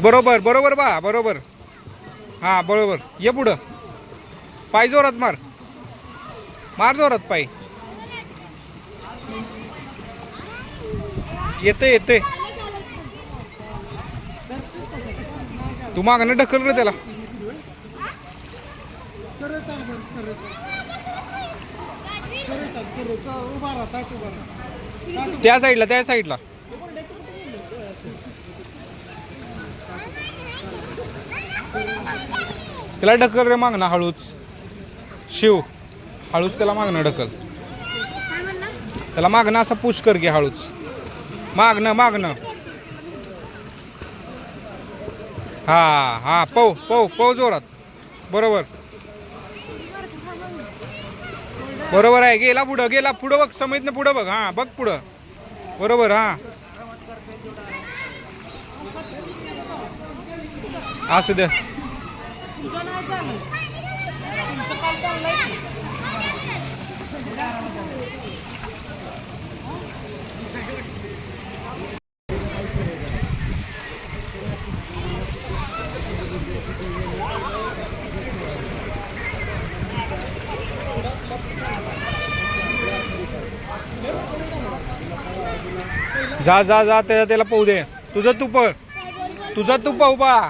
बरोबर बरोबर बा बरोबर. हा बरोबर. ये पुढं. पाय जोरात मार. मार जोरात पाय. येते येते. तू मागणं ढकल रे त्याला. त्या साईडला त्या साईडला. त्याला ढकल रे मागणं हळूच. शिव हळूच त्याला मागणं ढकल. त्याला मागणं असं पुश कर घे हळूच. मागणं मागणं. हा हा पव पव पव जोरात. बरोबर बरोबर आहे. गेला पुढं गेला पुढं बघ. समेतनं पुढं बघ. हा बघ पुढं. बरोबर. हा असू द्या. जा जा जा त्याला पाहू दे. तुझं तू पळ. तुझा तू पाहू बा.